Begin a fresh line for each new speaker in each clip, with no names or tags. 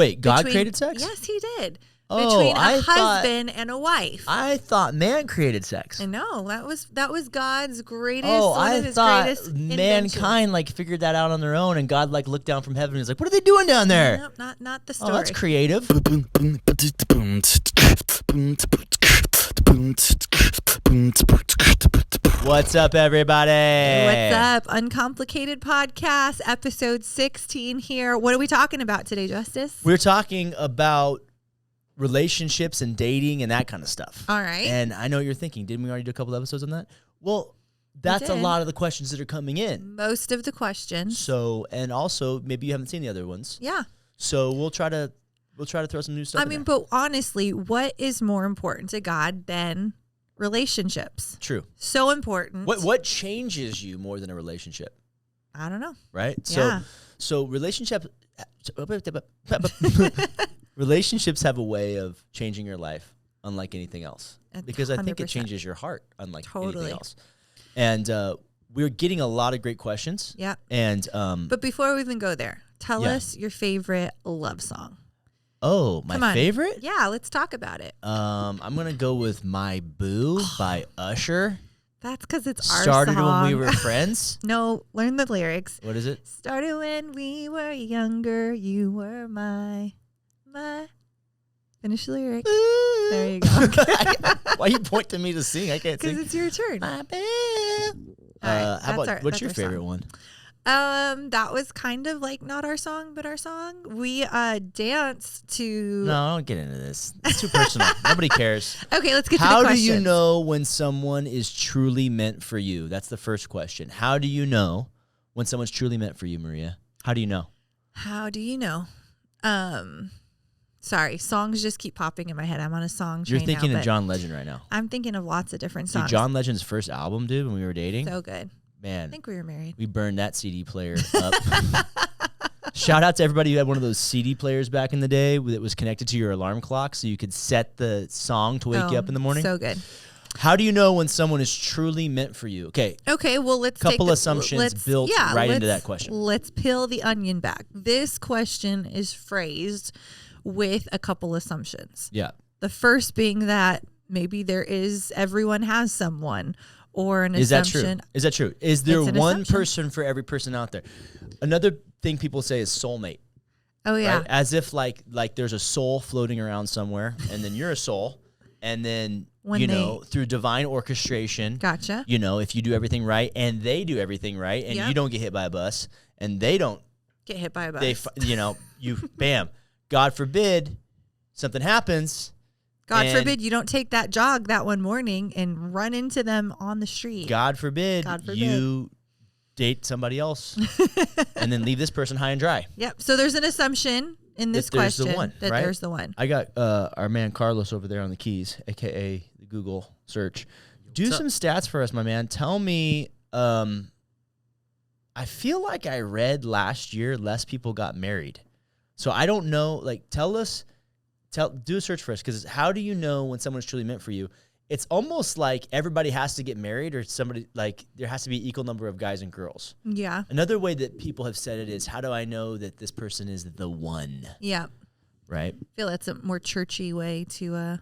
Wait, God created sex?
Yes, he did.
Oh,
Between a husband and a wife.
I thought man created sex.
No, that was God's greatest.
I thought mankind like figured that out on their own, and God like looked down from heaven and was like, "What are they doing down there?"
Nope, not the story.
Oh, that's creative. What's up, everybody?
What's up? Uncomplicated Podcast, episode 16 here. What are we talking about today, Justice?
We're talking about relationships and dating and that kind of stuff.
All right.
And I know what you're thinking, didn't we already do a couple episodes on that? Well, that's a lot of the questions that are coming in.
Most of the questions.
So, and also maybe you haven't seen the other ones.
Yeah.
So we'll try to throw some new stuff in there.
But honestly, what is more important to God than relationships?
True.
So important.
What changes you more than a relationship?
I don't know.
Right?
Yeah.
So relationships have a way of changing your life unlike anything else. Because I think it changes your heart unlike anything else. And we're getting a lot of great questions.
Yeah.
And
but before we even go there, tell us your favorite love song.
Oh, my favorite?
Yeah, let's talk about it.
I'm gonna go with "My Boo" by Usher.
That's because it's our
Started
song.
when we were friends.
No, learn the lyrics.
What is it?
Started when we were younger. You were my. Finish the lyric.
Ooh.
There you go.
Why you point to me to sing? I can't sing.
Because it's your turn.
My boo. What's your favorite one?
That was kind of like not our song, but our song. We danced to.
No, don't get into this. It's too personal. Nobody cares.
Okay, let's get to the
How
questions.
do you know when someone is truly meant for you? That's the first question. How do you know when someone's truly meant for you, Maria? How do you know?
How do you know? Sorry, songs just keep popping in my head. I'm on a song train.
You're thinking
now,
of John Legend right now.
I'm thinking of lots of different songs.
Dude, John Legend's first album, dude, when we were dating.
So good.
Man.
I think we were married.
We burned that CD player up. Shout out to everybody who had one of those CD players back in the day that was connected to your alarm clock so you could set the song to wake you up in the morning.
So good.
How do you know when someone is truly meant for you? Okay,
well, let's
couple assumptions built right into that question.
Let's peel the onion back. This question is phrased with a couple assumptions.
Yeah.
The first being that maybe everyone has someone, or an assumption.
Is that true? Is there one
assumption.
person for every person out there? Another thing people say is soulmate.
Oh yeah.
Right? As if like there's a soul floating around somewhere, and then you're a soul, and then through divine orchestration.
Gotcha.
If you do everything right, and they do everything right, and you don't get hit by a bus, and they don't
get hit by a bus.
Bam. God forbid something happens.
God forbid you don't take that jog that one morning and run into them on the street.
God forbid you date somebody else and then leave this person high and dry.
Yep. So there's an assumption in this question there's the one.
I got our man Carlos over there on the keys, a.k.a. the Google search. Do some stats for us, my man. Tell me, I feel like I read last year less people got married. So I don't know, do a search for us, because how do you know when someone's truly meant for you? It's almost like everybody has to get married, or there has to be an equal number of guys and girls.
Yeah.
Another way that people have said it is, how do I know that this person is the one?
Yeah.
Right?
I feel that's a more churchy way to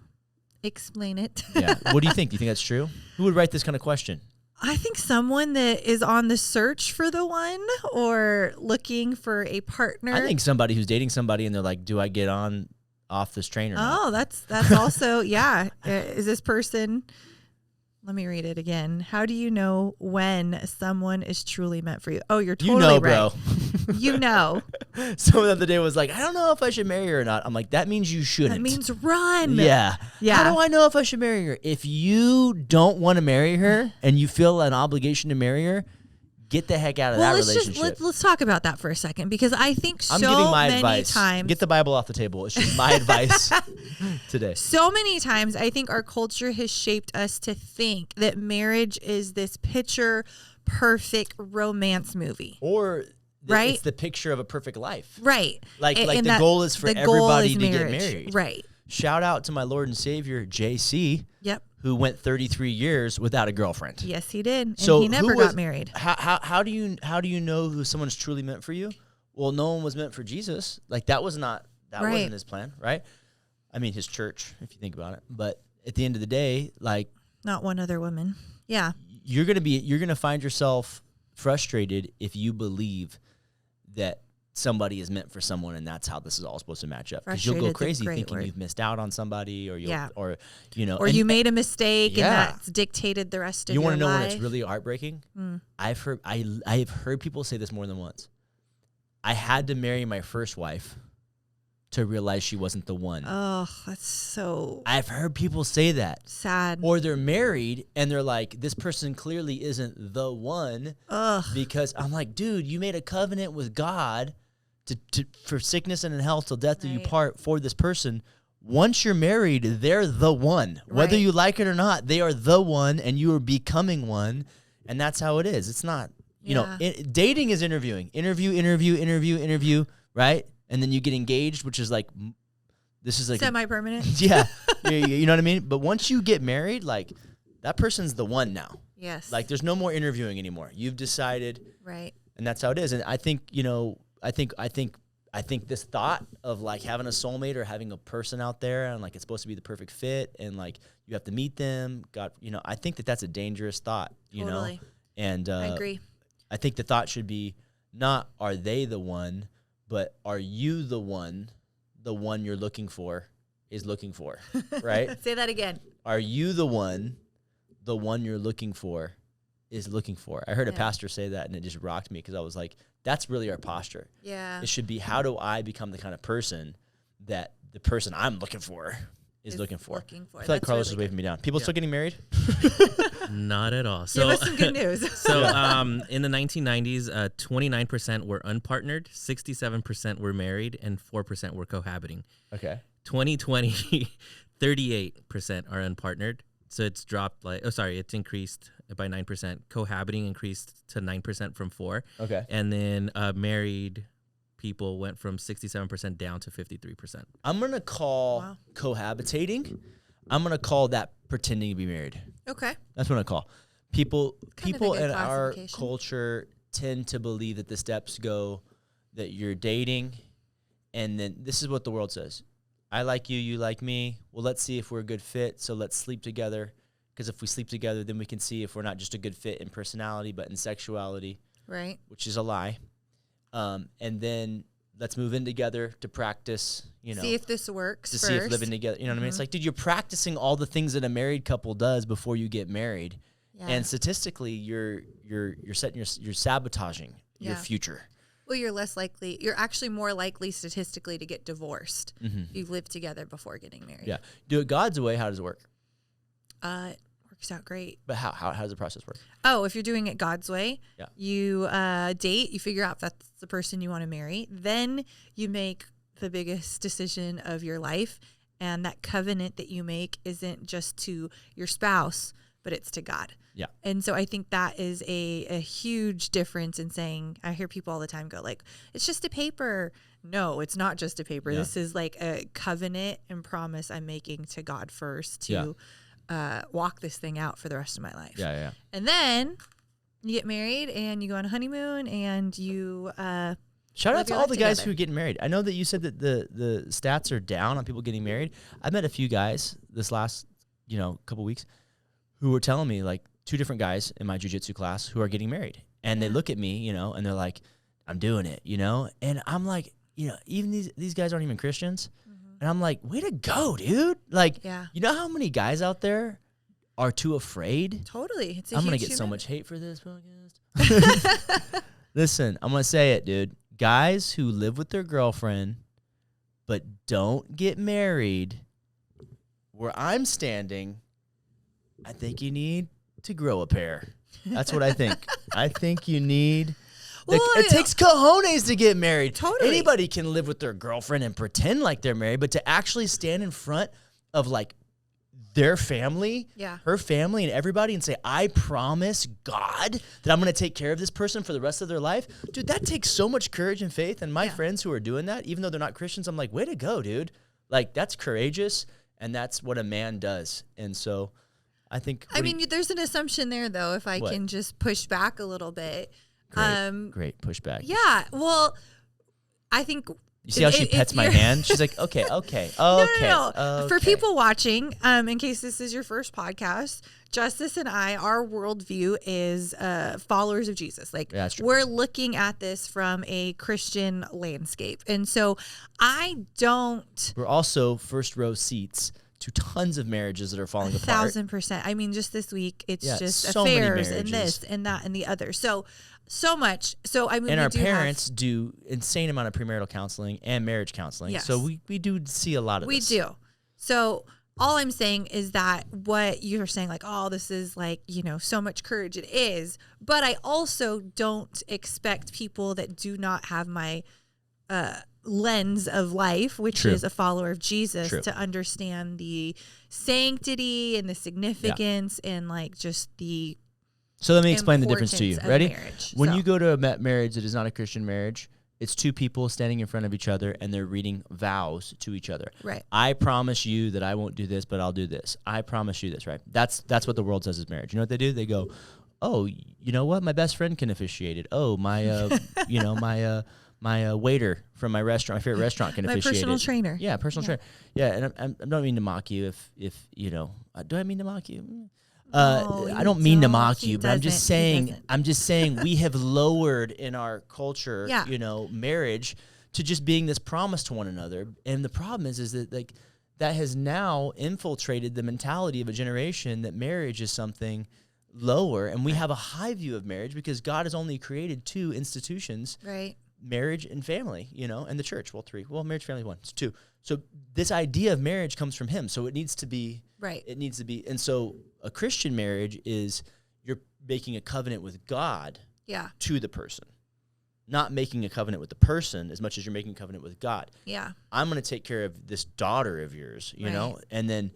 explain it.
Yeah. What do you think? Do you think that's true? Who would write this kind of question?
I think someone that is on the search for the one or looking for a partner.
I think somebody who's dating somebody and they're like, do I get off this train or not?
Oh, that's also, yeah. Is this person, let me read it again. How do you know when someone is truly meant for you? Oh, you're totally right.
Bro. Someone the other day was like, I don't know if I should marry her or not. I'm like, that means you shouldn't.
That means run.
Yeah.
Yeah.
How do I know if I should marry her? If you don't want to marry her and you feel an obligation to marry her, get the heck out of that relationship.
Let's talk about that for a second, because I think
I'm giving my advice.
Times.
Get the Bible off the table. It's just my advice today.
So many times I think our culture has shaped us to think that marriage is this picture perfect romance movie.
Or
right?
It's the picture of a perfect life.
Right.
Like the goal is for everybody to get married.
Right.
Shout out to my Lord and Savior, JC.
Yep.
Who went 33 years without a girlfriend.
Yes, he did. And he never got married.
How do you know who someone's truly meant for you? Well, no one was meant for Jesus. Like that was not That wasn't his plan, right? I mean, his church, if you think about it. But at the end of the day, like,
not one other woman. Yeah.
You're going to find yourself frustrated if you believe that somebody is meant for someone and that's how this is all supposed to match up. Because you'll go crazy thinking you've missed out on somebody, or you
made a mistake and that's dictated the rest of your life.
You want to know when it's really heartbreaking? I've heard people say this more than once. I had to marry my first wife to realize she wasn't the one.
Oh, that's so...
I've heard people say that.
Sad.
Or they're married and they're like, this person clearly isn't the one.
Ugh.
Because I'm like, dude, you made a covenant with God for sickness and in health till death do you part for this person. Once you're married, they're the one. Whether you like it or not, they are the one and you are becoming one. And that's how it is. It's not, dating is interviewing. Interview, right? And then you get engaged, which is like, this is like
semi-permanent.
Yeah. You know what I mean? But once you get married, like, that person's the one now.
Yes.
Like, there's no more interviewing anymore. You've decided.
Right.
And that's how it is. And I think, I think this thought of like having a soulmate or having a person out there and like it's supposed to be the perfect fit and like you have to meet them. God, I think that's a dangerous thought, you know? And
I agree.
I think the thought should be not are they the one, but are you the one you're looking for is looking for, right?
Say that again.
Are you the one you're looking for is looking for? I heard a pastor say that and it just rocked me because I was like, that's really our posture.
Yeah.
It should be, how do I become the kind of person that the person I'm looking for is looking for? I feel like Carlos is waving me down. People still getting married?
Not at all.
So, give us some good news.
So in the 1990s, 29% were unpartnered, 67% were married, and 4% were cohabiting.
Okay.
2020, 38% are unpartnered. So it's dropped it's increased by 9%. Cohabiting increased to 9% from 4%.
Okay.
And then married people went from 67% down to 53%.
I'm going to call cohabitating. I'm going to call that pretending to be married.
Okay.
That's what I call. People in our culture tend to believe that the steps go that you're dating, and then this is what the world says. I like you, you like me. Well, let's see if we're a good fit, so let's sleep together. Because if we sleep together, then we can see if we're not just a good fit in personality, but in sexuality.
Right.
Which is a lie. And then let's move in together to practice, see
if this works
see if living together, you know what I mean? It's like, dude, you're practicing all the things that a married couple does before you get married. Yeah. And statistically, you're sabotaging your future.
Well, you're actually more likely statistically to get divorced if you've lived together before getting married.
Yeah. Do it God's way. How does it work?
It works out great.
But how does the process work?
Oh, if you're doing it God's way, you date, you figure out if that's the person you want to marry. Then you make the biggest decision of your life. And that covenant that you make isn't just to your spouse, but it's to God.
Yeah.
And so I think that is a huge difference in saying, I hear people all the time go like, it's just a paper. No, it's not just a paper. Yeah. This is like a covenant and promise I'm making to God first to walk this thing out for the rest of my life.
Yeah, yeah.
And then you get married and you go on a honeymoon and you
shout out to all the guys who are getting married. I know that you said that the stats are down on people getting married. I met a few guys this last, couple weeks who were telling me, like, 2 different guys in my jiu-jitsu class who are getting married. And they look at me, and they're like, I'm doing it, And I'm like, even these guys aren't even Christians. Mm-hmm. And I'm like, way to go, dude. Like, you know how many guys out there are too afraid?
Totally.
I'm going to get so much hate for this podcast. Listen, I'm going to say it, dude. Guys who live with their girlfriend but don't get married, where I'm standing, I think you need to grow a pair. That's what I think. I think you need... it takes cojones to get married.
Totally.
Anybody can live with their girlfriend and pretend like they're married, but to actually stand in front of, like, their family, her family, and everybody and say, I promise God that I'm going to take care of this person for the rest of their life. Dude, that takes so much courage and faith. And my friends who are doing that, even though they're not Christians, I'm like, way to go, dude. Like, that's courageous, and that's what a man does. And so I think...
there's an assumption there, though, if I can just push back a little bit.
Great pushback.
Yeah, well, I think
You see how she pets my hand? She's like, okay.
No. For people watching, in case this is your first podcast, Justice and I, our worldview is followers of Jesus. Like, we're looking at this from a Christian landscape. And so we're also
first row seats to tons of marriages that are falling apart.
1,000%. I mean, just this week, it's just affairs and this and that and the other. So much. So I mean,
and our parents do insane amount of premarital counseling and marriage counseling.
Yes.
So we do see a lot of this.
We do. So all I'm saying is that what you're saying, like, oh, this is like, so much courage. It is. But I also don't expect people that do not have my lens of life, which is a follower of Jesus, to understand the sanctity and the significance and like just the
So let me explain the difference to you. Ready?
Marriage.
When you go to a marriage that is not a Christian marriage, it's two people standing in front of each other and they're reading vows to each other.
Right.
I promise you that I won't do this, but I'll do this. I promise you this, right? That's what the world says is marriage. You know what they do? They go, oh, you know what? My best friend can officiate it. Oh, my, my waiter from my restaurant, my favorite restaurant can officiate it.
My personal trainer.
Yeah, personal trainer. Yeah, and I don't mean to mock you if do I mean to mock you? I don't mean to mock you, but I'm just saying we have lowered in our culture, marriage to just being this promise to one another. And the problem is that like that has now infiltrated the mentality of a generation that marriage is something lower, and we have a high view of marriage because God has only created two institutions,
right?
Marriage and family, and the church. Well, three. Well, marriage, family, one. It's two. So this idea of marriage comes from Him. So it needs to be
right.
It needs to be, and so a Christian marriage is you're making a covenant with God, to the person, not making a covenant with the person as much as you're making a covenant with God.
Yeah,
I'm going to take care of this daughter of yours, you know, and then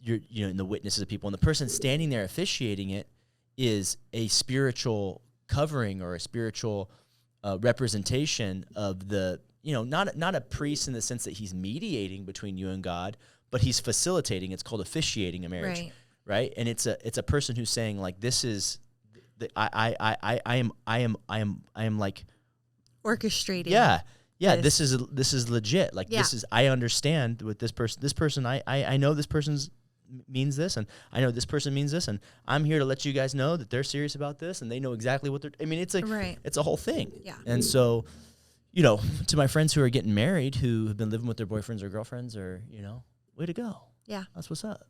and the witnesses of people, and the person standing there officiating it is a spiritual covering or a spiritual representation of the, not a priest in the sense that he's mediating between you and God, but he's facilitating. It's called officiating a marriage, right? And it's a person who's saying like, this is, I am like
orchestrating.
Yeah. This is legit. Like this is, I understand what this person, I know this person's means this, and I know this person means this, and I'm here to let you guys know that they're serious about this, and they know exactly what they're. I mean, it's it's a whole thing.
Yeah.
And so, to my friends who are getting married, who have been living with their boyfriends or girlfriends, or way to go.
Yeah.
That's what's up.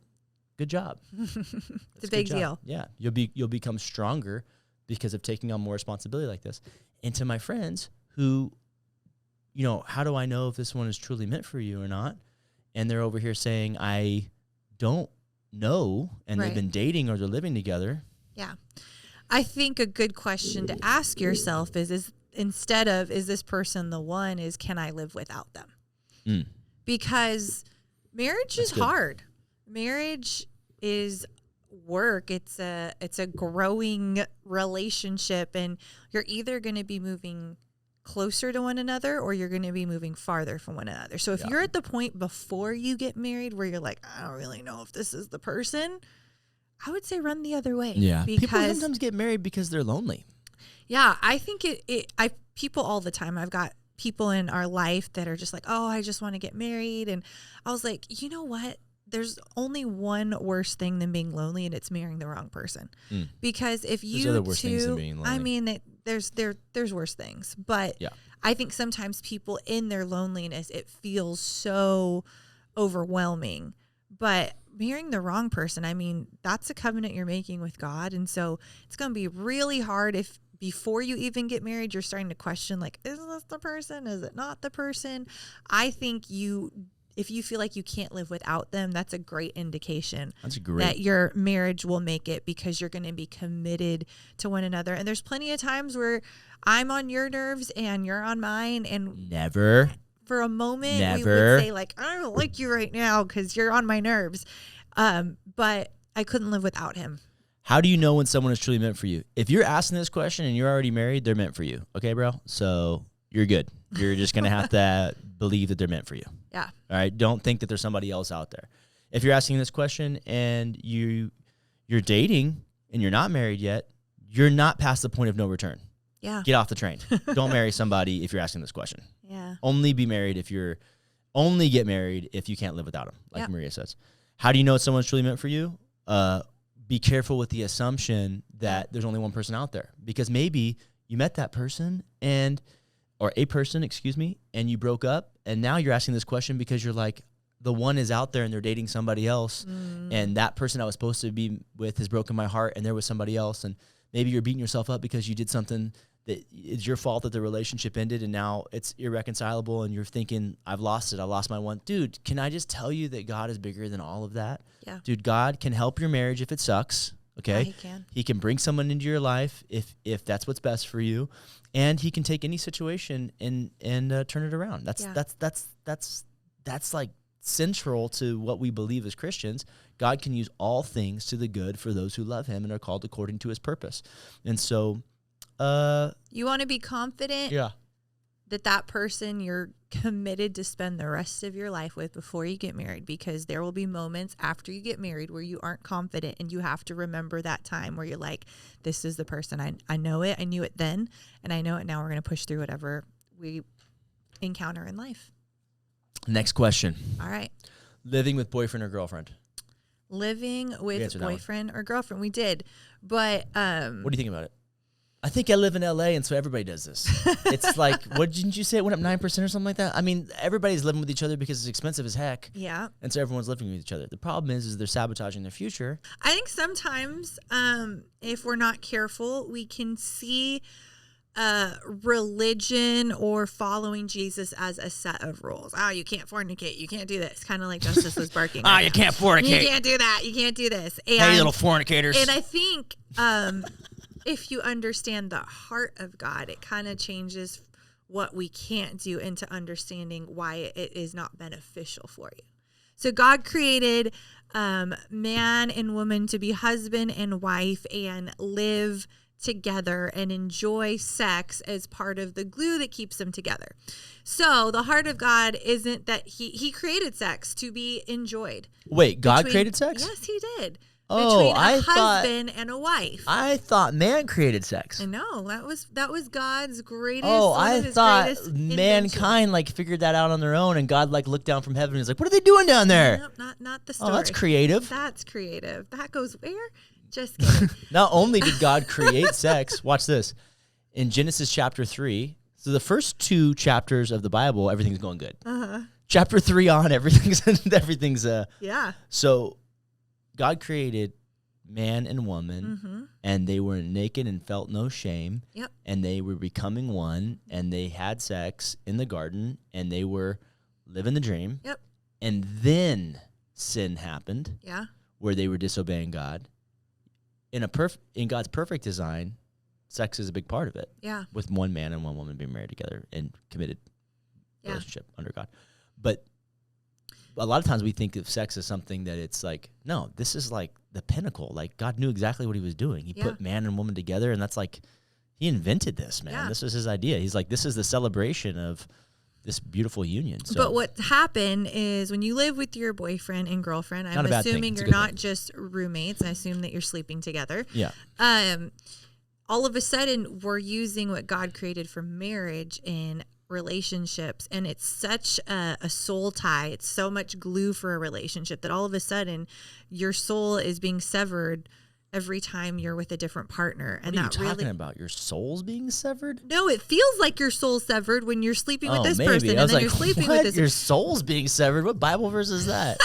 Good job.
It's a big deal.
Yeah. You'll become stronger because of taking on more responsibility like this. And to my friends who, how do I know if this one is truly meant for you or not? And they're over here saying, I don't know, and they've been dating or they're living together.
Yeah. I think a good question to ask yourself is instead of, is this person the one, is can I live without them? Because marriage is hard. Marriage is work. It's a growing relationship, and you're either going to be moving closer to one another or you're going to be moving farther from one another. So if you're at the point before you get married where you're like, I don't really know if this is the person, I would say run the other way.
Yeah. People sometimes get married because they're lonely.
Yeah. I think people all the time, I've got people in our life that are just like, oh, I just want to get married. And I was like, you know what? There's only one worse thing than being lonely, and it's marrying the wrong person. Because if you
other worse things than being lonely.
I mean, there's worse things, but I think sometimes people in their loneliness, it feels so overwhelming. But marrying the wrong person, I mean, that's a covenant you're making with God, and so it's going to be really hard if before you even get married, you're starting to question, like, is this the person? Is it not the person? I think if you feel like you can't live without them, that's a great indication that your marriage will make it, because you're going to be committed to one another. And there's plenty of times where I'm on your nerves and you're on mine. And
never
for a moment, we would say like, I don't like you right now because you're on my nerves. But I couldn't live without him.
How do you know when someone is truly meant for you? If you're asking this question and you're already married, they're meant for you. Okay, bro? So you're good. You're just going to have to believe that they're meant for you.
Yeah.
All right. Don't think that there's somebody else out there. If you're asking this question and you're dating and you're not married yet, you're not past the point of no return.
Yeah.
Get off the train. Don't marry somebody if you're asking this question.
Yeah.
Only be married only get married if you can't live without him, like Maria says. How do you know someone's truly meant for you? Be careful with the assumption that there's only one person out there, because maybe you met that person or a person, and you broke up, and now you're asking this question because you're like, the one is out there and they're dating somebody else, and that person I was supposed to be with has broken my heart, and there was somebody else, and maybe you're beating yourself up because you did something that it's your fault that the relationship ended, and now it's irreconcilable, and you're thinking, I've lost it. I lost my one. Dude, can I just tell you that God is bigger than all of that?
Yeah.
Dude, God can help your marriage if it sucks, okay?
Yeah, he can.
He can bring someone into your life if that's what's best for you, and he can take any situation and turn it around. That's like central to what we believe as Christians. God can use all things to the good for those who love him and are called according to his purpose. And so
you want to be confident that person you're committed to spend the rest of your life with before you get married, because there will be moments after you get married where you aren't confident, and you have to remember that time where you're like, this is the person. I know it. I knew it then, and I know it now. We're going to push through whatever we encounter in life.
Next question.
All right.
Living with boyfriend or girlfriend?
Living with boyfriend or girlfriend. We did. But
what do you think about it? I think I live in LA, and so everybody does this. It's like, what didn't you say? It went up 9% or something like that? I mean, everybody's living with each other because it's expensive as heck.
Yeah.
And so everyone's living with each other. The problem is they're sabotaging their future.
I think sometimes if we're not careful, we can see religion or following Jesus as a set of rules. Oh, you can't fornicate. You can't do this. Kind of like Justice was barking.
You can't fornicate.
You can't do that. You can't do this. And,
hey, little fornicators.
And I think if you understand the heart of God, it kind of changes what we can't do into understanding why it is not beneficial for you. So God created man and woman to be husband and wife and live together and enjoy sex as part of the glue that keeps them together. So the heart of God isn't that he created sex to be enjoyed.
Wait, God created sex?
Yes, he did.
Oh,
between a husband and a wife.
I thought man created sex.
No, that was God's greatest.
Oh, I thought mankind figured that out on their own, and God looked down from heaven and was like, "What are they doing down there?"
No, not the story.
Oh, that's creative.
That's creative. That goes where? Just kidding.
Not only did God create sex, watch this. In Genesis chapter 3, so the first 2 chapters of the Bible, everything's going good. Chapter 3 on, everything's
yeah.
So God created man and woman, and they were naked and felt no shame.
Yep.
And they were becoming one, and they had sex in the garden, and they were living the dream.
Yep.
And then sin happened.
Yeah.
Where they were disobeying God. In God's perfect design, sex is a big part of it.
Yeah.
With one man and one woman being married together and committed relationship under God. But a lot of times we think of sex as something that it's like, no, this is like the pinnacle. Like God knew exactly what he was doing. He put man and woman together, and that's like, he invented this, man. Yeah. This was his idea. He's like, this is the celebration of this beautiful union. So. But
what happened is when you live with your boyfriend and girlfriend, I'm assuming you're not just roommates. I assume that you're sleeping together.
Yeah.
All of a sudden, we're using what God created for marriage in relationships, and it's such a soul tie. It's so much glue for a relationship that all of a sudden your soul is being severed every time you're with a different partner.
And what are you talking about? Your soul's being severed?
No, it feels like your soul's severed when you're sleeping with this person, and then you're sleeping with this.
Your soul's being severed? What Bible verse is that?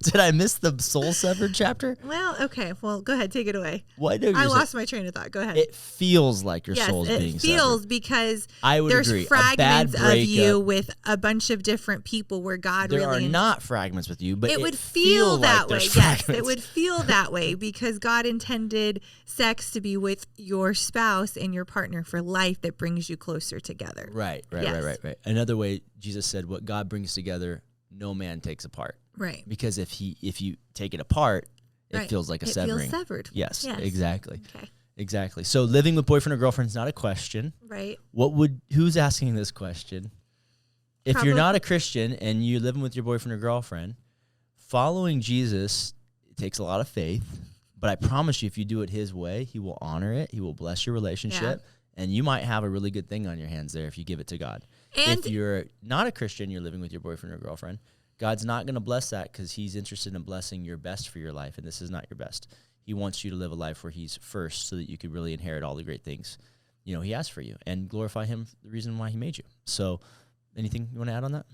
Did I miss the soul severed chapter?
Well, okay. Well, go ahead. Take it away.
I
lost my train of thought. Go ahead.
It feels like your soul's being severed.
It feels because
I would
there's
agree.
fragments of you with a bunch of different people where God
there are not fragments with you, but
it would feel that way.
Yes,
it would feel that way because God intended sex to be with your spouse and your partner for life that brings you closer together.
Right. Another way Jesus said, what God brings together, no man takes apart.
Right.
Because if you take it apart, it feels like a severing.
It feels severed.
Yes, exactly.
Okay.
Exactly. So living with boyfriend or girlfriend is not a question.
Right.
Who's asking this question? If you're not a Christian and you're living with your boyfriend or girlfriend, following Jesus, it takes a lot of faith. But I promise you, if you do it his way, he will honor it. He will bless your relationship. And you might have a really good thing on your hands there if you give it to God.
And
if you're not a Christian, you're living with your boyfriend or girlfriend, God's not going to bless that because he's interested in blessing your best for your life, and this is not your best. He wants you to live a life where he's first so that you could really inherit all the great things, he has for you and glorify him for the reason why he made you. So anything you want to add on that?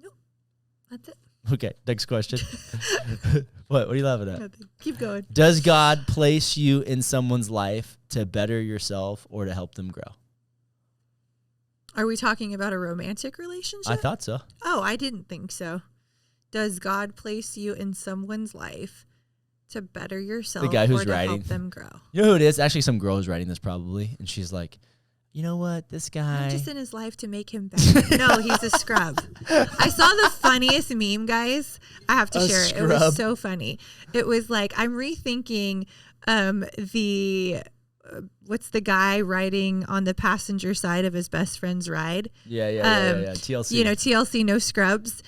Nope. That's it.
Okay, next question. What are you laughing at?
Nothing. Keep going.
Does God place you in someone's life to better yourself or to help them grow?
Are we talking about a romantic relationship?
I thought so.
Oh, I didn't think so. Does God place you in someone's life to better yourself
The guy who's
or to
writing.
help them grow?
You know who it is? Actually, some girl is writing this probably, and she's like, you know what? This guy.
I'm just in his life to make him better. No, he's a scrub. I saw the funniest meme, guys. I have to share it. It was so funny. It was like, I'm rethinking what's the guy riding on the passenger side of his best friend's ride?
Yeah. TLC.
TLC, no scrubs.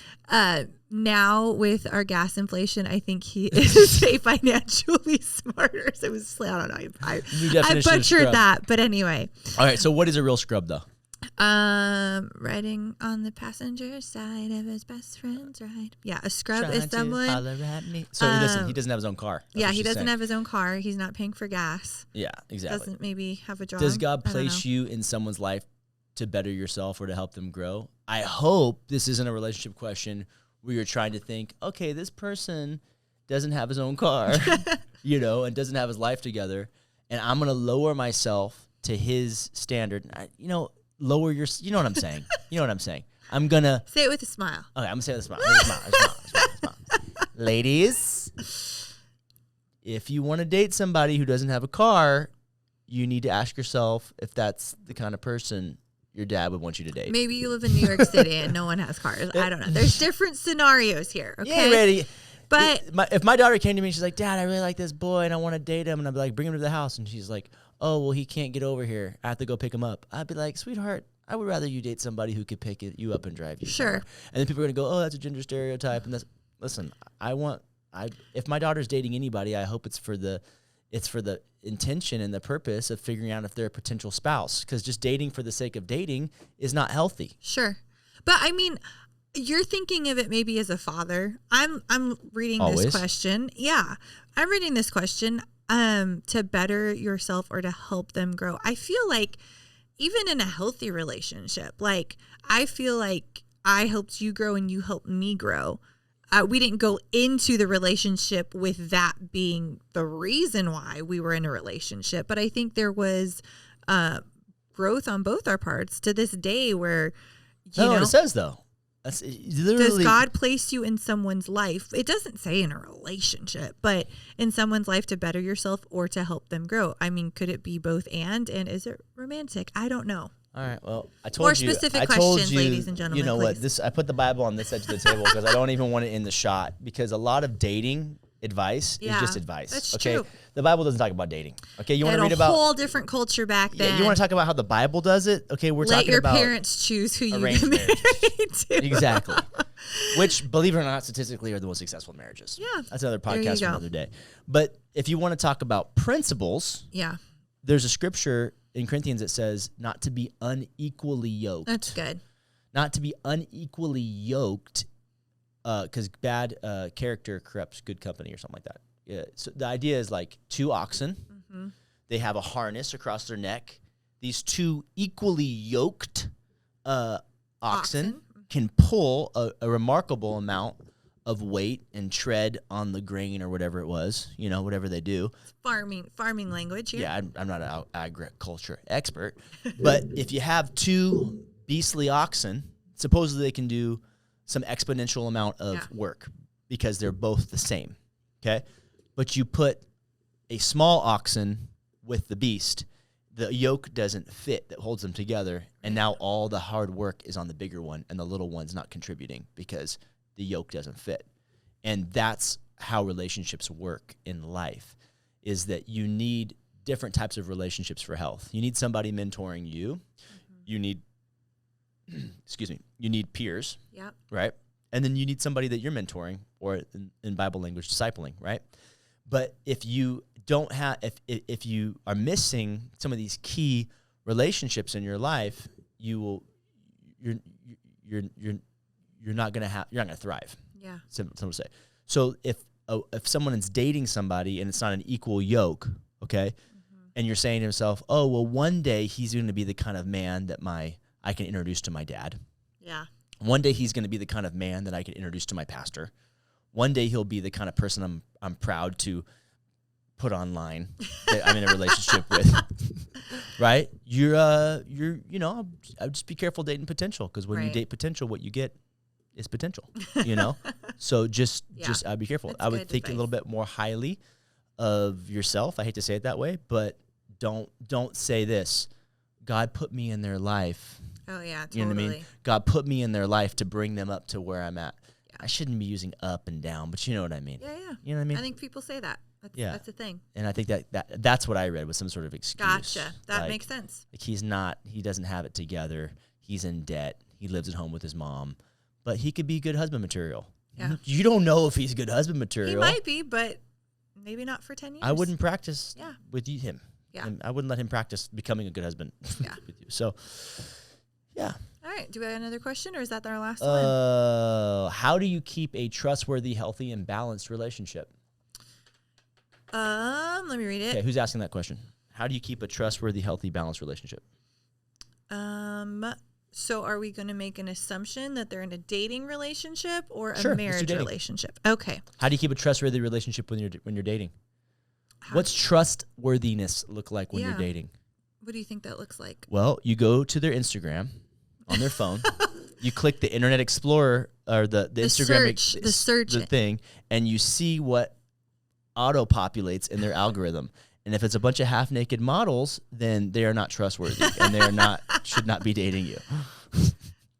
Now with our gas inflation, I think he is a financially smarter. So it was, I don't know. I butchered that, but anyway.
All right. So what is a real scrub though?
Riding on the passenger side of his best friend's ride. Yeah, a scrub is someone.
So listen, he doesn't have his own car.
He doesn't have his own car. He's not paying for gas.
Yeah, exactly.
Doesn't maybe have a job.
Does God place you in someone's life to better yourself or to help them grow? I hope this isn't a relationship question where you're trying to think, okay, this person doesn't have his own car, and doesn't have his life together, and I'm going to lower myself to his standard. Lower your, you know what I'm saying? I'm going to.
Say it with a smile.
Okay, I'm going to say it with a smile. Ladies, if you want to date somebody who doesn't have a car, you need to ask yourself if that's the kind of person your dad would want you to date.
Maybe you live in New York City and no one has cars. I don't know. There's different scenarios here. Okay.
You ain't ready.
But
if my daughter came to me and she's like, Dad, I really like this boy and I want to date him, and I'd be like, bring him to the house, and she's like, oh, well, he can't get over here. I have to go pick him up. I'd be like, sweetheart, I would rather you date somebody who could pick you up and drive you.
Sure.
somewhere. And then people are gonna go, oh, that's a gender stereotype. And listen, if my daughter's dating anybody, I hope it's for the intention and the purpose of figuring out if they're a potential spouse. Because just dating for the sake of dating is not healthy.
Sure. But I mean, you're thinking of it maybe as a father. I'm reading
Always.
this question. Yeah. I'm reading this question to better yourself or to help them grow. I feel like even in a healthy relationship, like I feel like I helped you grow and you helped me grow. We didn't go into the relationship with that being the reason why we were in a relationship, but I think there was growth on both our parts to this day where,
That's what it says, though. That's literally.
Does God place you in someone's life? It doesn't say in a relationship, but in someone's life to better yourself or to help them grow. I mean, could it be both and is it romantic? I don't know.
All right. Well, I told
More
you.
specific questions, ladies and gentlemen.
You know
please.
what? I put the Bible on this edge of the table because I don't even want it in the shot, because a lot of dating advice is just advice.
That's
okay.
true.
The Bible doesn't talk about dating. Okay. You want to read
a
about
whole different culture back then.
Yeah, you want to talk about how the Bible does it? Okay, we're
Let
talking
your
about
parents choose who you
arranged
get married to.
Exactly. Which, believe it or not, statistically are the most successful marriages.
Yeah.
That's another
There you
podcast for
go.
another day. But if you want to talk about principles,
Yeah,
there's a scripture in Corinthians that says not to be unequally yoked.
that's good.
Not to be unequally yoked, because bad character corrupts good company or something like that. Yeah. So the idea is like two oxen.
Mm-hmm.
They have a harness across their neck. These two equally yoked oxen can pull a remarkable amount of weight and tread on the grain or whatever it was, whatever they do.
Farming language here.
Yeah, I'm not an agriculture expert, but if you have two beastly oxen, supposedly they can do some exponential amount of work because they're both the same, okay? But you put a small oxen with the beast, the yoke doesn't fit that holds them together, and now all the hard work is on the bigger one, and the little one's not contributing because the yoke doesn't fit. And that's how relationships work in life, is that you need different types of relationships for health. You need somebody mentoring you. Mm-hmm. You need, you need peers, right? And then you need somebody that you're mentoring, or in Bible language, discipling, right? But if you don't have, if you are missing some of these key relationships in your life, you're not gonna thrive.
Yeah.
Simple to say. So if someone is dating somebody and it's not an equal yoke, okay, and you're saying to yourself, oh, well, one day he's going to be the kind of man that I can introduce to my dad. Yeah. One day he's going to be the kind of man that I can introduce to my pastor. One day he'll be the kind of person I'm proud to put online that I'm in a relationship with. Right? I'll just be careful dating potential, because when you date potential, what you get is potential, So just I'd be careful. I would think a little bit more highly of yourself. I hate to say it that way, but don't say this. God put me in their life.
Oh yeah, totally.
You know what I mean? God put me in their life to bring them up to where I'm at. Yeah. I shouldn't be using up and down, but you know what I mean?
Yeah, yeah.
You know what I mean?
I think people say that. That's a thing.
And I think that's what I read, was some sort of excuse.
Gotcha. That makes sense.
Like he doesn't have it together. He's in debt. He lives at home with his mom, but he could be good husband material. Yeah. You don't know if he's good husband material.
He might be, but maybe not for 10 years.
I wouldn't practice with him.
Yeah.
And I wouldn't let him practice becoming a good husband with you. So, yeah.
All right. Do we have another question, or is that our last one?
How do you keep a trustworthy, healthy, and balanced relationship?
Let me read it.
Okay, who's asking that question? How do you keep a trustworthy, healthy, balanced relationship?
So are we going to make an assumption that they're in a dating relationship or a marriage relationship? Okay.
How do you keep a trustworthy relationship when you're dating? What's trustworthiness look like when you're dating?
What do you think that looks like?
Well, you go to their Instagram on their phone. You click the Internet Explorer or the Instagram
search
thing, and you see what auto populates in their algorithm. And if it's a bunch of half-naked models, then they are not trustworthy, and they should not be dating you.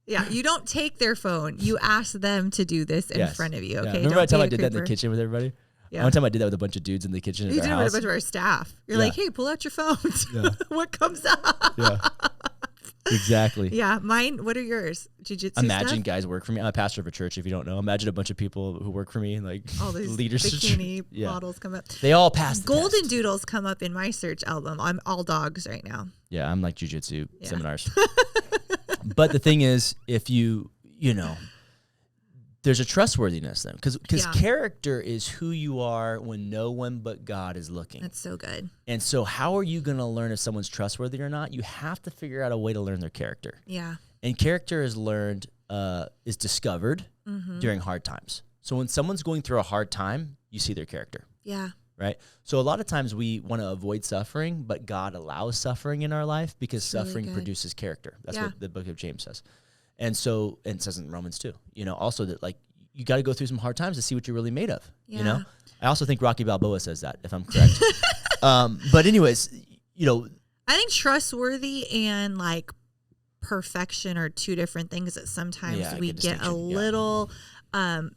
Yeah, you don't take their phone. You ask them to do this in front of you. Okay.
Remember that time I did that in the kitchen with everybody? Yeah. One time I did that with a bunch of dudes in the kitchen.
You did it with a bunch of our staff. You're like, hey, pull out your phones. Yeah. What comes up?
Yeah. Exactly.
Yeah. Mine, what are yours? Jiu-jitsu
Imagine
stuff?
guys work for me. I'm a pastor of a church, if you don't know. Imagine a bunch of people who work for me, like
all these
leaders.
Bikini models come up.
They all pass the
Golden
test.
Doodles come up in my search album. I'm all dogs right now.
Yeah, I'm like jiu-jitsu seminars. But the thing is, if there's a trustworthiness then, because character is who you are when no one but God is looking.
That's so good.
And so how are you going to learn if someone's trustworthy or not? You have to figure out a way to learn their character.
Yeah.
And character is learned, is discovered during hard times. So when someone's going through a hard time, you see their character.
Yeah.
Right? So a lot of times we want to avoid suffering, but God allows suffering in our life because suffering produces character. That's what the book of James says. And so, and it says in Romans too, also that like you got to go through some hard times to see what you're really made of, I also think Rocky Balboa says that, if I'm correct. But anyways,
I think trustworthy and like perfection are two different things that sometimes we get a little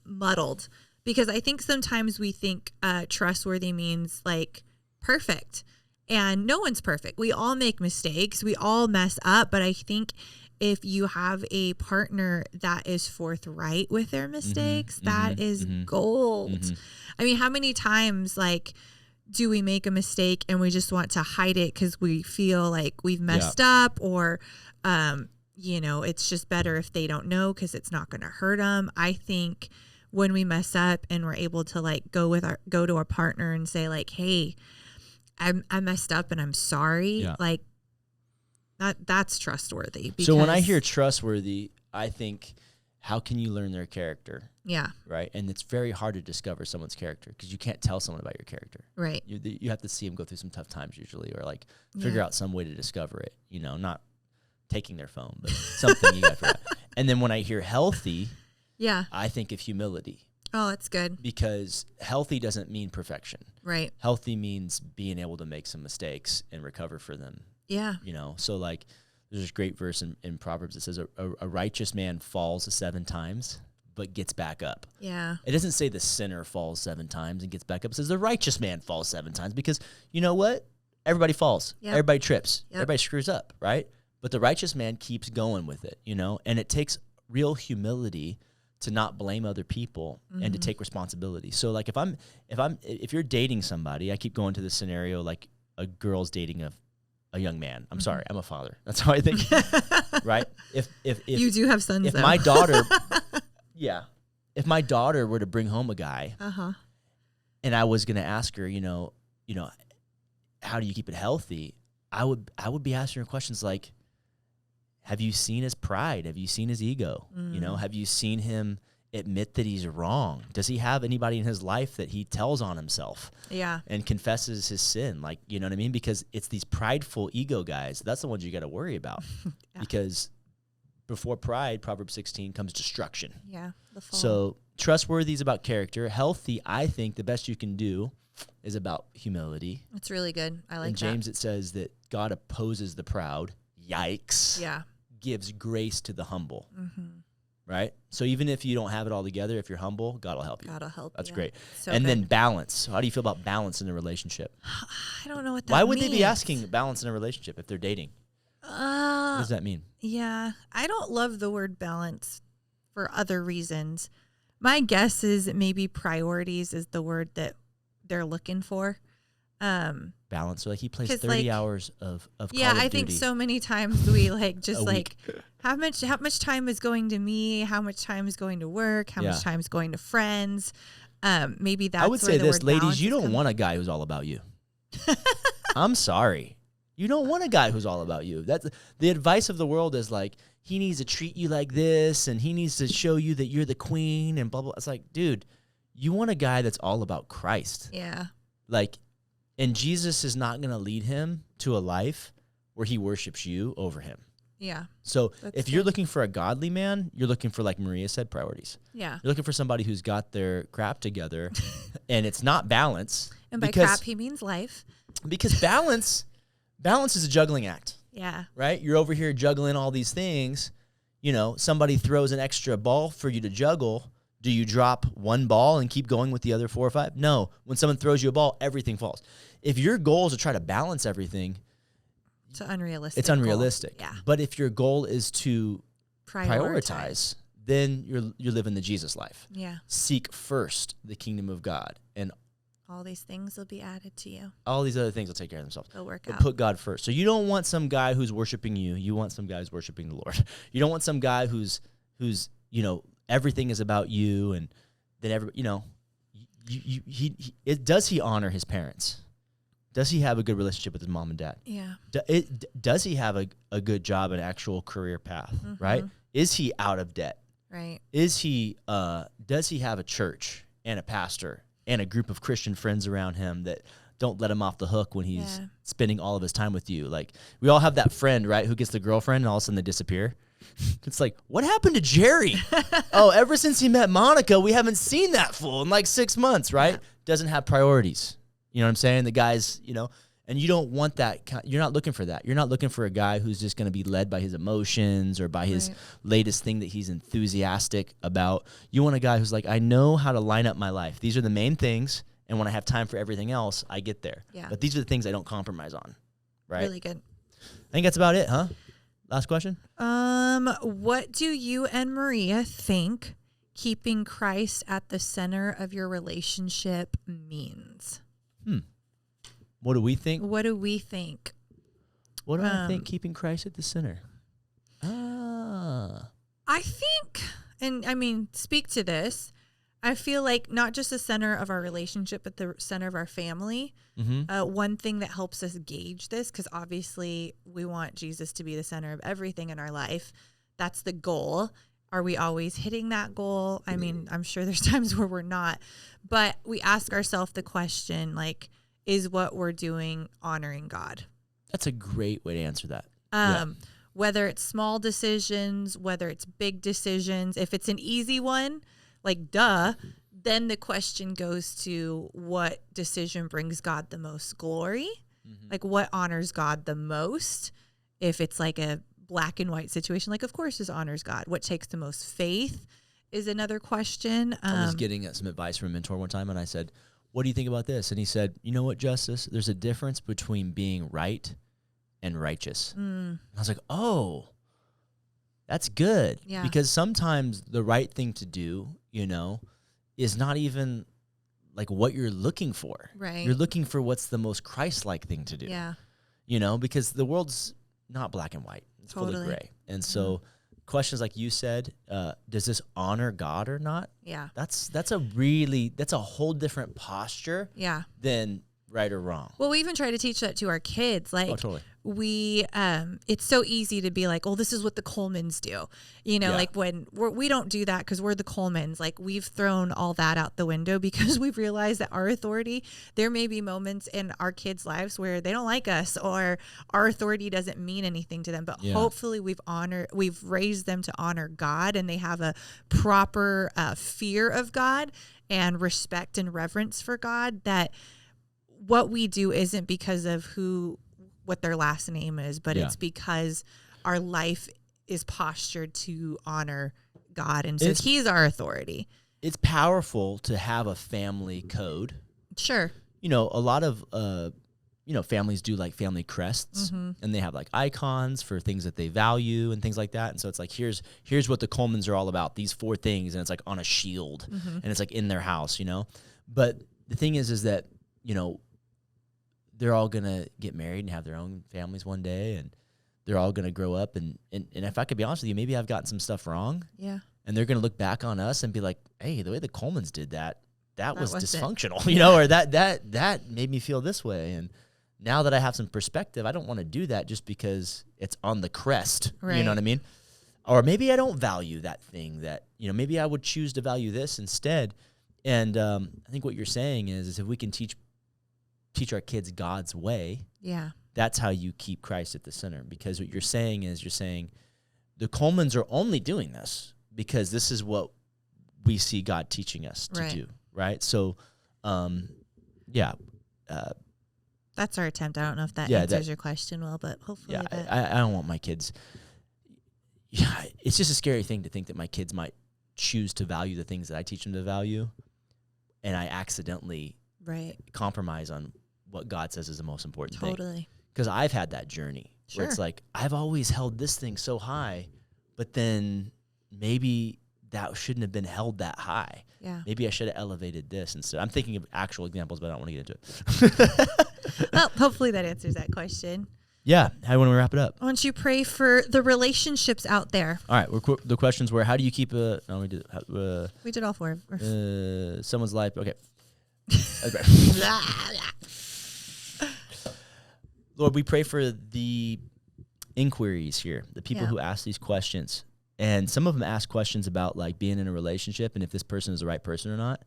muddled, because I think sometimes we think trustworthy means like perfect, and no one's perfect. We all make mistakes. We all mess up. But I think if you have a partner that is forthright with their mistakes, that is gold. I mean, how many times like do we make a mistake and we just want to hide it because we feel like we've messed up, or it's just better if they don't know because it's not going to hurt them. I think when we mess up and we're able to like go to our partner and say like, hey, I messed up and I'm sorry. Like that's trustworthy.
So when I hear trustworthy, I think, how can you learn their character?
Yeah.
Right. And it's very hard to discover someone's character because you can't tell someone about your character.
Right.
You have to see them go through some tough times usually, or like figure out some way to discover it, not taking their phone, but something you got to figure out. And then when I hear healthy, I think of humility.
Oh, that's good.
Because healthy doesn't mean perfection.
Right.
Healthy means being able to make some mistakes and recover for them.
Yeah.
So like there's this great verse in Proverbs that says a righteous man falls 7 times but gets back up.
Yeah.
It doesn't say the sinner falls 7 times and gets back up. It says the righteous man falls 7 times, because you know what? Everybody falls. Yep. Everybody trips. Yep. Everybody screws up, right? But the righteous man keeps going with it, and it takes real humility to not blame other people and to take responsibility. So like if you're dating somebody, I keep going to this scenario, like a girl's dating a young man. I'm sorry, I'm a father. That's how I think. Right? If
you do have sons,
if
though.
my daughter, yeah, if my daughter were to bring home a guy, and I was gonna ask her, how do you keep it healthy? I would be asking her questions like, have you seen his pride? Have you seen his ego? Have you seen him admit that he's wrong? Does he have anybody in his life that he tells on himself?
Yeah.
And confesses his sin? Like, you know what I mean? Because it's these prideful ego guys. That's the ones you got to worry about.
Yeah.
Because before pride, Proverbs 16 comes destruction.
Yeah. The fall.
So trustworthy is about character. Healthy, I think the best you can do is about humility.
It's really good. I like
in James, it says that God opposes the proud. Yikes.
Yeah.
Gives grace to the humble. Right? So even if you don't have it all together, if you're humble, God will help you.
God will help.
That's
you.
great.
So
and
good.
then balance. How do you feel about balance in a relationship?
I don't know what that
Why would
means.
they be asking balance in a relationship if they're dating? What does that mean?
Yeah. I don't love the word balance for other reasons. My guess is that maybe priorities is the word that they're looking for.
Balance. So like he plays 30
like,
hours of
yeah,
Call of
I think
Duty.
so many times we like just
A
like
week.
how much time is going to me, how much time is going to work, how much time is going to friends. Maybe that's
I would
where
say
the
this,
word
ladies,
balance
you
is
don't
coming.
want a guy who's all about you. I'm sorry. You don't want a guy who's all about you. That's the advice of the world is like, he needs to treat you like this and he needs to show you that you're the queen and blah, blah. It's like, dude, you want a guy that's all about Christ.
Yeah.
Like, and Jesus is not going to lead him to a life where he worships you over him.
Yeah.
So
That's
if you're
good.
looking for a godly man, you're looking for, like Maria said, priorities.
Yeah.
You're looking for somebody who's got their crap together and it's not balance.
And by crap, he means life.
Because balance is a juggling act,
Yeah.
right? You're over here juggling all these things. Somebody throws an extra ball for you to juggle. Do you drop one ball and keep going with the other 4 or 5? No. When someone throws you a ball, everything falls. If your goal is to try to balance everything,
It's unrealistic.
it's unrealistic.
Goal. Yeah.
But if your goal is to prioritize, then you're living the Jesus life.
Yeah.
Seek first the kingdom of God, and
All these things will be added to you.
all these other things will take care of themselves.
They'll work
But
out.
put God first. So you don't want some guy who's worshiping you. You want some guy who's worshiping the Lord. You don't want some guy who's everything is about you, and then does he honor his parents? Does he have a good relationship with his mom and dad?
Yeah.
Does he have a good job, an actual career path, right? Is he out of debt?
Right.
Does he have a church and a pastor and a group of Christian friends around him that don't let him off the hook when he's spending all of his time with you? Like, we all have that friend, right, who gets the girlfriend and all of a sudden they disappear. It's like, what happened to Jerry? Oh, ever since he met Monica, we haven't seen that fool in like 6 months, right?
Yeah.
Doesn't have priorities. You know what I'm saying? The guy's, and you don't want that. You're not looking for that. You're not looking for a guy who's just going to be led by his emotions or by his latest thing that he's enthusiastic about. You want a guy who's like, I know how to line up my life. These are the main things. And when I have time for everything else, I get there.
Yeah.
But these are the things I don't compromise on. Right?
Really good.
I think that's about it, huh? Last question.
What do you and Maria think keeping Christ at the center of your relationship means?
What do we think?
What do we think?
What do I think keeping Christ at the center?
I think, and I mean, speak to this. I feel like not just the center of our relationship, but the center of our family. One thing that helps us gauge this, because obviously we want Jesus to be the center of everything in our life. That's the goal. Are we always hitting that goal? I mean, I'm sure there's times where we're not, but we ask ourselves the question, like, is what we're doing honoring God?
That's a great way to answer that.
Whether it's small decisions, whether it's big decisions, if it's an easy one, like duh, then the question goes to what decision brings God the most glory? Like what honors God the most? If it's like a black and white situation, like of course this honors God. What takes the most faith is another question.
I was getting some advice from a mentor one time, and I said, what do you think about this? And he said, you know what, Justice? There's a difference between being right and righteous. And I was like, oh, that's good.
Yeah.
Because sometimes the right thing to do, is not even like what you're looking for.
Right.
You're looking for what's the most Christ-like thing to do.
Yeah.
you know, because the world's not black and white. It's full of
Totally.
gray. And so questions like you said, does this honor God or not?
Yeah.
That's a whole different posture
Yeah.
than right or wrong.
Well, we even try to teach that to our kids. Like,
totally.
It's so easy to be like, oh, this is what the Colemans do. You know, like when we don't do that because we're the Colemans. Like, we've thrown all that out the window because we've realized that our authority, there may be moments in our kids' lives where they don't like us or our authority doesn't mean anything to them. But hopefully we've raised them to honor God, and they have a proper fear of God and respect and reverence for God, that what we do isn't because of what their last name is, but it's because our life is postured to honor God. And so he's our authority.
It's powerful to have a family code.
Sure.
You know, a lot of, families do like family crests, and they have like icons for things that they value and things like that. And so it's like, here's what the Colemans are all about, these 4 things. And it's like on a shield and it's like in their house, you know? But the thing is that, you know, they're all going to get married and have their own families one day, and they're all going to grow up. And if I could be honest with you, maybe I've gotten some stuff wrong.
Yeah.
And they're going to look back on us and be like, hey, the way the Colemans did that was dysfunctional, you know, or that made me feel this way. And now that I have some perspective, I don't want to do that just because it's on the crest. Right. You know what I mean? Or maybe I don't value that thing that, you know, maybe I would choose to value this instead. And I think what you're saying is if we can teach our kids God's way, that's how you keep Christ at the center. Because what you're saying is the Colemans are only doing this because this is what we see God teaching us to do, right? So,
that's our attempt. I don't know if that answers your question well, but hopefully
I don't want my kids. Yeah, it's just a scary thing to think that my kids might choose to value the things that I teach them to value, and I accidentally compromise on what God says is the most important thing.
Totally.
Because I've had that journey where it's like, I've always held this thing so high, but then maybe that shouldn't have been held that high.
Yeah.
Maybe I should have elevated this instead. I'm thinking of actual examples, but I don't want to get into it.
Well, hopefully that answers that question.
Yeah. How do you want to wrap it up?
Why don't you pray for the relationships out there?
All right. The questions were, how do you keep we
did all 4.
Someone's life. Okay. Lord, we pray for the inquiries here, the people who ask these questions. And some of them ask questions about like being in a relationship and if this person is the right person or not.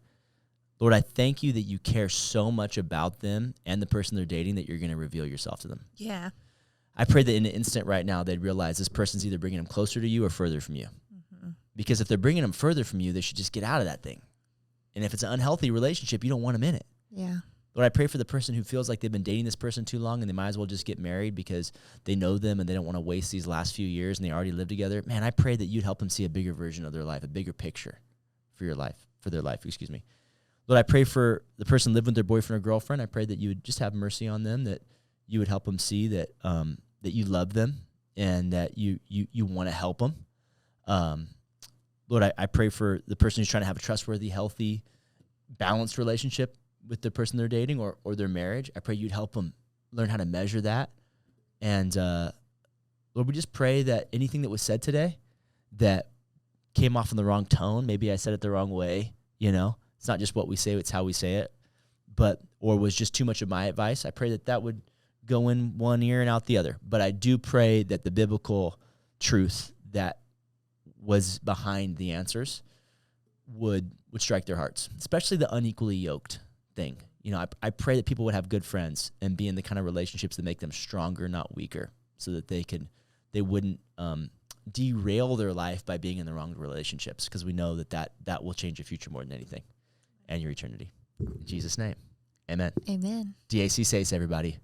Lord, I thank you that you care so much about them and the person they're dating that you're going to reveal yourself to them.
Yeah.
I pray that in an instant right now, they'd realize this person's either bringing them closer to you or further from you. Mm-hmm. Because if they're bringing them further from you, they should just get out of that thing. And if it's an unhealthy relationship, you don't want them in it.
Yeah.
Lord, I pray for the person who feels like they've been dating this person too long and they might as well just get married because they know them and they don't want to waste these last few years and they already live together. Man, I pray that you'd help them see a bigger version of their life, a bigger picture for their life. Lord, I pray for the person living with their boyfriend or girlfriend. I pray that you would just have mercy on them, that you would help them see that that you love them and that you want to help them. Lord, I pray for the person who's trying to have a trustworthy, healthy, balanced relationship with the person they're dating or their marriage. I pray you'd help them learn how to measure that. And Lord, we just pray that anything that was said today that came off in the wrong tone, maybe I said it the wrong way, you know, it's not just what we say, it's how we say it, or was just too much of my advice. I pray that would go in one ear and out the other. But I do pray that the biblical truth that was behind the answers would strike their hearts, especially the unequally yoked thing. You know, I pray that people would have good friends and be in the kind of relationships that make them stronger, not weaker, so that they wouldn't derail their life by being in the wrong relationships, because we know that will change your future more than anything and your eternity. In Jesus' name, amen.
Amen.
DAC says, everybody.